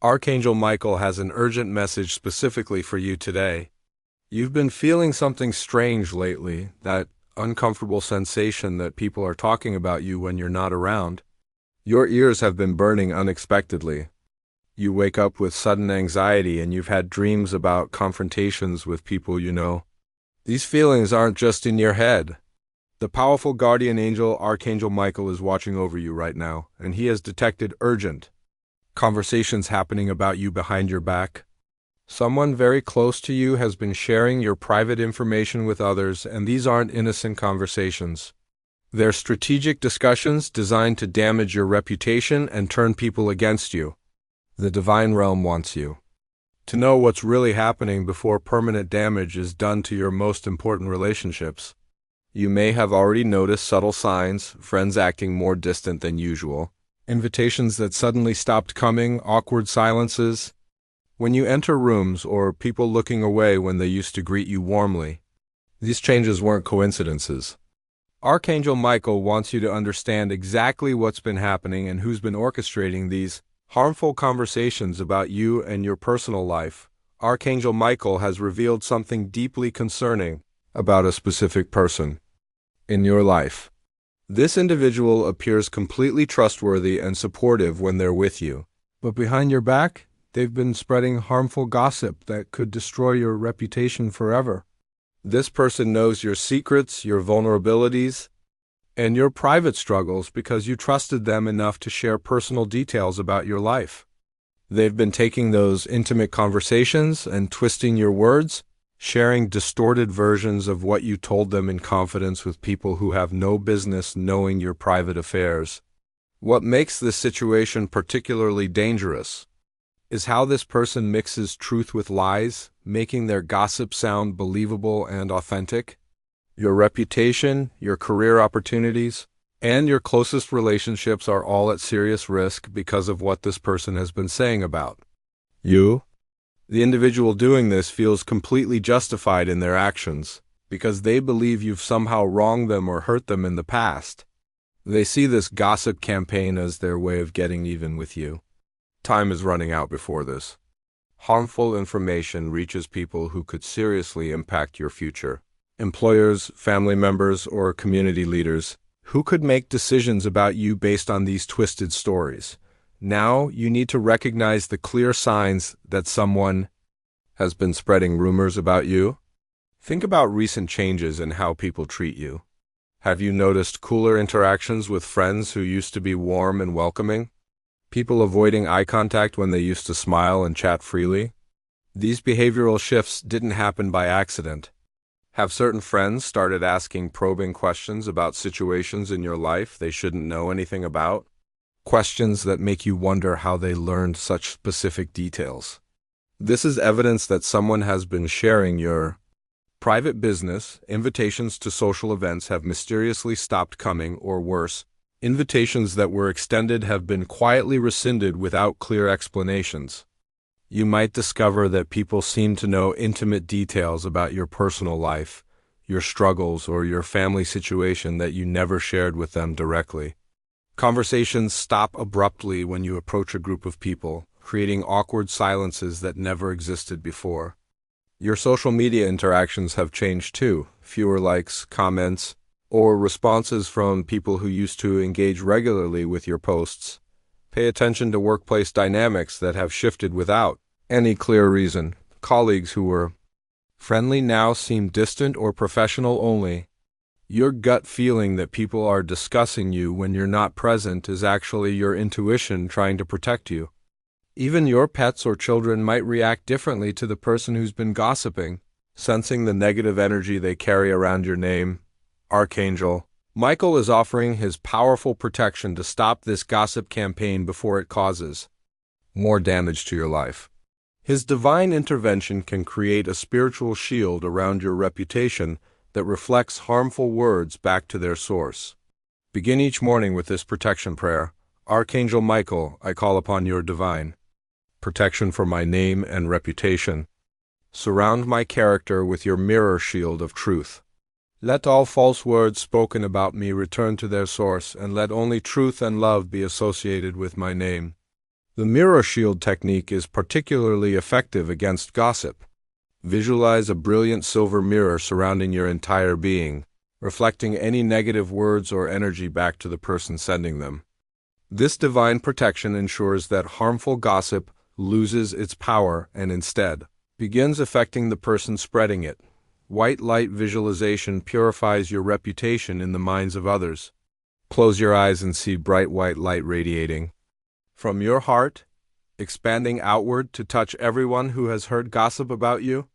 Archangel Michael has an urgent message specifically for you today. You've been feeling something strange lately, that uncomfortable sensation that people are talking about you when you're not around. Your ears have been burning unexpectedly. You wake up with sudden anxiety and you've had dreams about confrontations with people you know. These feelings aren't just in your head. The powerful guardian angel, Archangel Michael, is watching over you right now, and he has detected urgent conversations happening about you behind your back. Someone very close to you has been sharing your private information with others, and these aren't innocent conversations. They're strategic discussions designed to damage your reputation and turn people against you. The divine realm wants you to know what's really happening before permanent damage is done to your most important relationships. You may have already noticed subtle signs, friends acting more distant than usual, invitations that suddenly stopped coming, awkward silences when you enter rooms, or people looking away when they used to greet you warmly. These changes weren't coincidences. Archangel Michael wants you to understand exactly what's been happening and who's been orchestrating these harmful conversations about you and your personal life. Archangel Michael has revealed something deeply concerning about a specific person in your life. This individual appears completely trustworthy and supportive when they're with you, but behind your back, they've been spreading harmful gossip that could destroy your reputation forever. This person knows your secrets, your vulnerabilities, and your private struggles because you trusted them enough to share personal details about your life. They've been taking those intimate conversations and twisting your words, sharing distorted versions of what you told them in confidence with people who have no business knowing your private affairs. What makes this situation particularly dangerous is how this person mixes truth with lies, making their gossip sound believable and authentic. Your reputation, your career opportunities, and your closest relationships are all at serious risk because of what this person has been saying about you. The individual doing this feels completely justified in their actions because they believe you've somehow wronged them or hurt them in the past. They see this gossip campaign as their way of getting even with you. Time is running out before this harmful information reaches people who could seriously impact your future. Employers, family members, or community leaders who could make decisions about you based on these twisted stories. Now you need to recognize the clear signs that someone has been spreading rumors about you. Think about recent changes in how people treat you. Have you noticed cooler interactions with friends who used to be warm and welcoming? People avoiding eye contact when they used to smile and chat freely? These behavioral shifts didn't happen by accident. Have certain friends started asking probing questions about situations in your life they shouldn't know anything about? Questions that make you wonder how they learned such specific details. This is evidence that someone has been sharing your private business. Invitations to social events have mysteriously stopped coming, or worse, invitations that were extended have been quietly rescinded without clear explanations. You might discover that people seem to know intimate details about your personal life, your struggles, or your family situation that you never shared with them directly. Conversations stop abruptly when you approach a group of people, creating awkward silences that never existed before. Your social media interactions have changed too. Fewer likes, comments, or responses from people who used to engage regularly with your posts. Pay attention to workplace dynamics that have shifted without any clear reason. Colleagues who were friendly now seem distant or professional only. Your gut feeling that people are discussing you when you're not present is actually your intuition trying to protect you. Even your pets or children might react differently to the person who's been gossiping, sensing the negative energy they carry around your name. Archangel Michael is offering his powerful protection to stop this gossip campaign before it causes more damage to your life. His divine intervention can create a spiritual shield around your reputation that reflects harmful words back to their source. Begin each morning with this protection prayer. Archangel Michael, I call upon your divine protection for my name and reputation. Surround my character with your mirror shield of truth. Let all false words spoken about me return to their source, and let only truth and love be associated with my name. The mirror shield technique is particularly effective against gossip. Visualize a brilliant silver mirror surrounding your entire being, reflecting any negative words or energy back to the person sending them. This divine protection ensures that harmful gossip loses its power and instead begins affecting the person spreading it. White light visualization purifies your reputation in the minds of others. Close your eyes and see bright white light radiating from your heart, expanding outward to touch everyone who has heard gossip about you.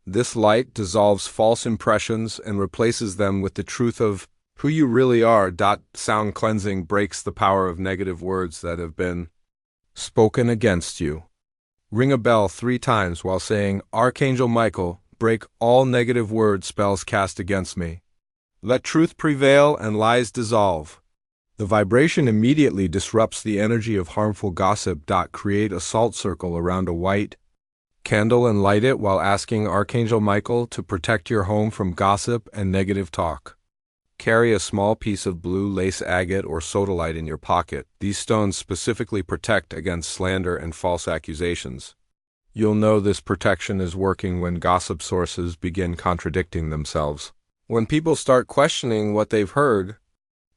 This light dissolves false impressions and replaces them with the truth of who you really are. Sound cleansing breaks the power of negative words that have been spoken against you. Ring a bell 3 times while saying, "Archangel Michael, break all negative word spells cast against me. Let truth prevail and lies dissolve." The vibration immediately disrupts the energy of harmful gossip. Create a salt circle around a white candle and light it while asking Archangel Michael to protect your home from gossip and negative talk. Carry a small piece of blue lace agate or sodalite in your pocket. These stones specifically protect against slander and false accusations. You'll know this protection is working when gossip sources begin contradicting themselves, when people start questioning what they've heard,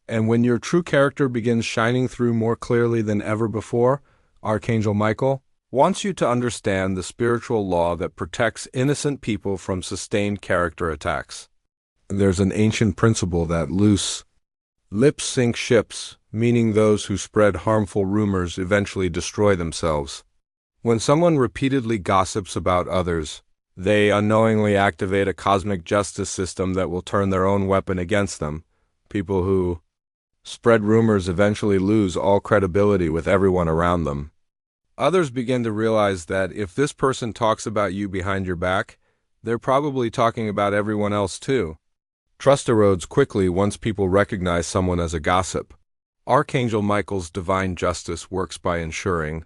and when your true character begins shining through more clearly than ever before. Archangel Michael wants you to understand the spiritual law that protects innocent people from sustained character attacks. There's an ancient principle that loose lips sink ships, meaning those who spread harmful rumors eventually destroy themselves. When someone repeatedly gossips about others, they unknowingly activate a cosmic justice system that will turn their own weapon against them. People who spread rumors eventually lose all credibility with everyone around them. Others begin to realize that if this person talks about you behind your back, they're probably talking about everyone else too. Trust erodes quickly once people recognize someone as a gossip. Archangel Michael's divine justice works by ensuring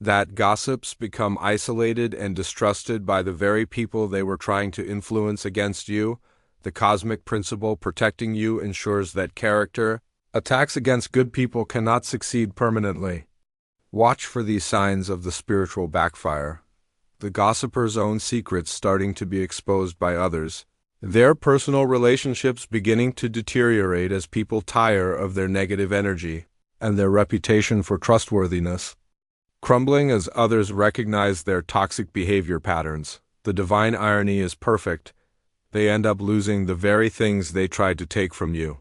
that gossips become isolated and distrusted by the very people they were trying to influence against you. The cosmic principle protecting you ensures that character attacks against good people cannot succeed permanently. Watch for these signs of the spiritual backfire. The gossiper's own secrets starting to be exposed by others. Their personal relationships beginning to deteriorate as people tire of their negative energy, and their reputation for trustworthiness crumbling as others recognize their toxic behavior patterns. The divine irony is perfect. They end up losing the very things they tried to take from you.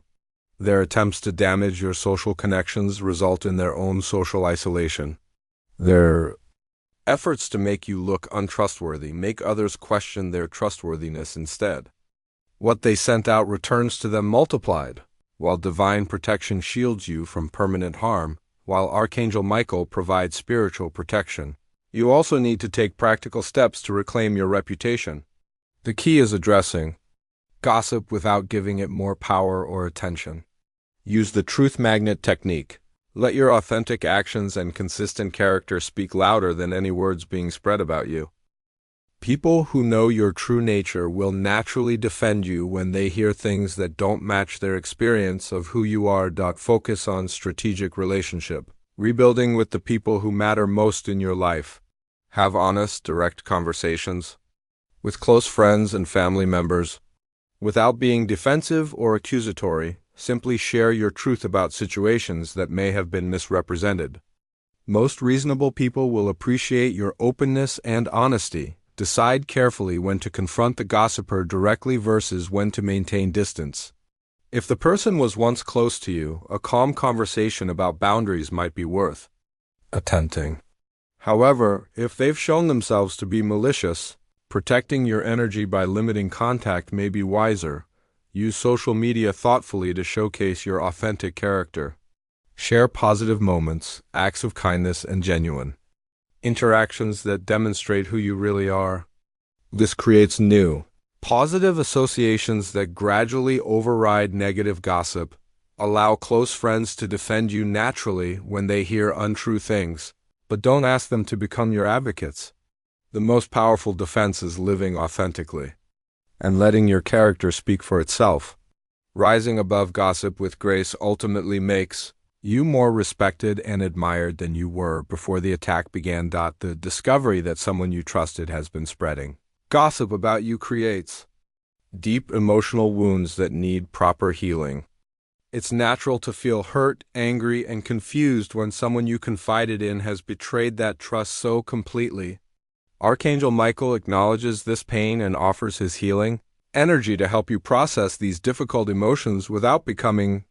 Their attempts to damage your social connections result in their own social isolation. Their efforts to make you look untrustworthy make others question their trustworthiness instead. What they sent out returns to them multiplied. While divine protection shields you from permanent harm, while Archangel Michael provides spiritual protection, you also need to take practical steps to reclaim your reputation. The key is addressing gossip without giving it more power or attention. Use the truth magnet technique. Let your authentic actions and consistent character speak louder than any words being spread about you. People who know your true nature will naturally defend you when they hear things that don't match their experience of who you are. Focus on strategic relationship. Rebuilding with the people who matter most in your life. Have honest, direct conversations with close friends and family members. Without being defensive or accusatory, simply share your truth about situations that may have been misrepresented. Most reasonable people will appreciate your openness and honesty. Decide carefully when to confront the gossiper directly versus when to maintain distance. If the person was once close to you, a calm conversation about boundaries might be worth attempting. However, if they've shown themselves to be malicious, protecting your energy by limiting contact may be wiser. Use social media thoughtfully to showcase your authentic character. Share positive moments, acts of kindness, and genuine interactions that demonstrate who you really are. This creates new, positive associations that gradually override negative gossip. Allow close friends to defend you naturally when they hear untrue things, but don't ask them to become your advocates. The most powerful defense is living authentically and letting your character speak for itself. Rising above gossip with grace ultimately makes You more respected and admired than you were before the attack began. The discovery that someone you trusted has been spreading gossip about you creates deep emotional wounds that need proper healing. It's natural to feel hurt, angry, and confused when someone you confided in has betrayed that trust so completely. Archangel Michael acknowledges this pain and offers his healing energy to help you process these difficult emotions without becoming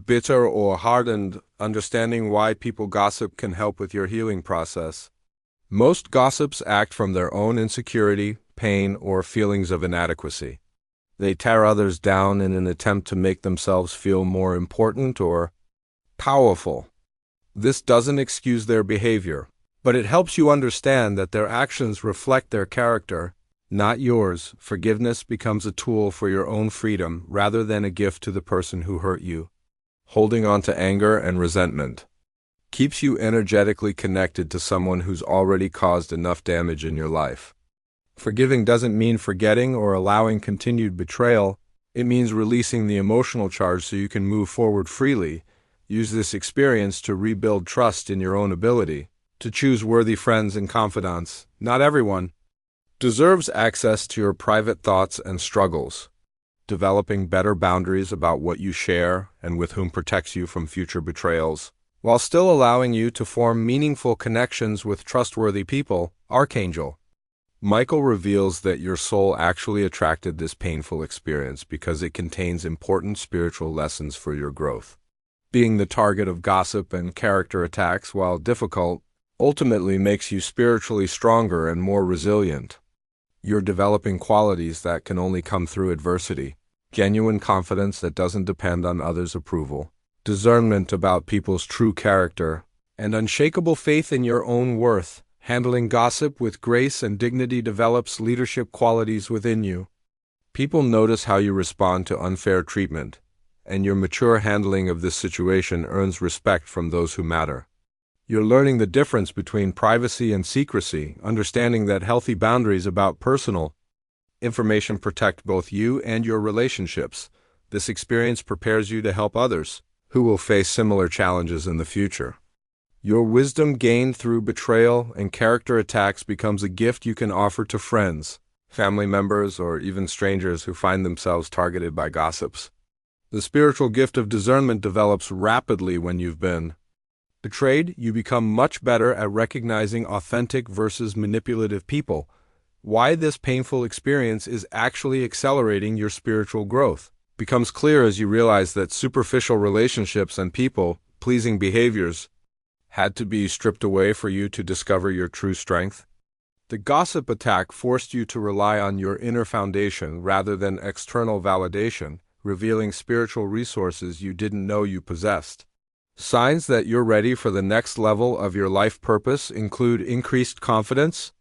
bitter or hardened. Understanding why people gossip can help with your healing process. Most gossips act from their own insecurity, pain, or feelings of inadequacy. They tear others down in an attempt to make themselves feel more important or powerful. This doesn't excuse their behavior, but it helps you understand that their actions reflect their character, not yours. Forgiveness becomes a tool for your own freedom rather than a gift to the person who hurt you. Holding on to anger and resentment keeps you energetically connected to someone who's already caused enough damage in your life. Forgiving doesn't mean forgetting or allowing continued betrayal. It means releasing the emotional charge so you can move forward freely. Use this experience to rebuild trust in your own ability to choose worthy friends and confidants. Not everyone deserves access to your private thoughts and struggles. Developing better boundaries about what you share and with whom protects you from future betrayals, while still allowing you to form meaningful connections with trustworthy people. Archangel Michael reveals that your soul actually attracted this painful experience because it contains important spiritual lessons for your growth. Being the target of gossip and character attacks, while difficult, ultimately makes you spiritually stronger and more resilient. You're developing qualities that can only come through adversity, genuine confidence that doesn't depend on others' approval, discernment about people's true character, and unshakable faith in your own worth. Handling gossip with grace and dignity develops leadership qualities within you. People notice how you respond to unfair treatment, and your mature handling of this situation earns respect from those who matter. You're learning the difference between privacy and secrecy, understanding that healthy boundaries about personal information protect both you and your relationships. This experience prepares you to help others who will face similar challenges in the future. Your wisdom gained through betrayal and character attacks becomes a gift you can offer to friends, family members, or even strangers who find themselves targeted by gossips. The spiritual gift of discernment develops rapidly when you've been betrayed. You become much better at recognizing authentic versus manipulative people. Why this painful experience is actually accelerating your spiritual growth becomes clear as you realize that superficial relationships and people-pleasing behaviors had to be stripped away for you to discover your true strength. The gossip attack forced you to rely on your inner foundation rather than external validation, revealing spiritual resources you didn't know you possessed. Signs that you're ready for the next level of your life purpose include increased confidence,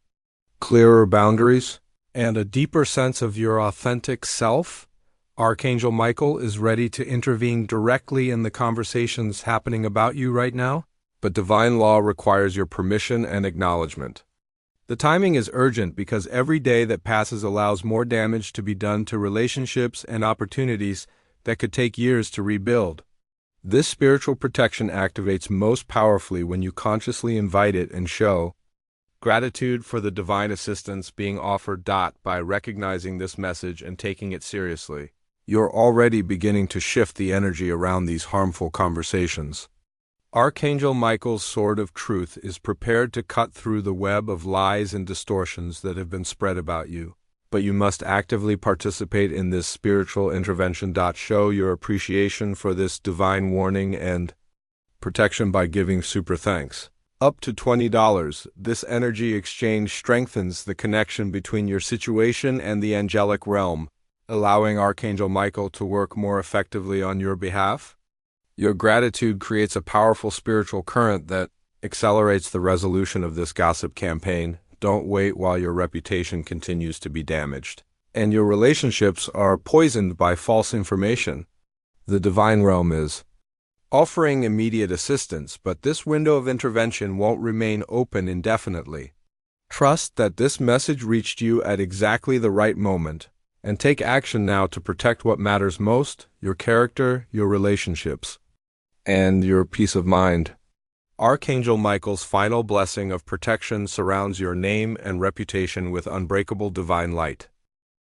clearer boundaries, and a deeper sense of your authentic self. Archangel Michael is ready to intervene directly in the conversations happening about you right now, but divine law requires your permission and acknowledgement. The timing is urgent because every day that passes allows more damage to be done to relationships and opportunities that could take years to rebuild. This spiritual protection activates most powerfully when you consciously invite it and show gratitude for the divine assistance being offered. By recognizing this message and taking it seriously, you're already beginning to shift the energy around these harmful conversations. Archangel Michael's sword of truth is prepared to cut through the web of lies and distortions that have been spread about you. But you must actively participate in this spiritual intervention. Show your appreciation for this divine warning and protection by giving super thanks. Up to $20. This energy exchange strengthens the connection between your situation and the angelic realm, allowing Archangel Michael to work more effectively on your behalf. Your gratitude creates a powerful spiritual current that accelerates the resolution of this gossip campaign. Don't wait while your reputation continues to be damaged and your relationships are poisoned by false information. The divine realm is offering immediate assistance, but this window of intervention won't remain open indefinitely. Trust that this message reached you at exactly the right moment, and take action now to protect what matters most: your character, your relationships, and your peace of mind. Archangel Michael's final blessing of protection surrounds your name and reputation with unbreakable divine light.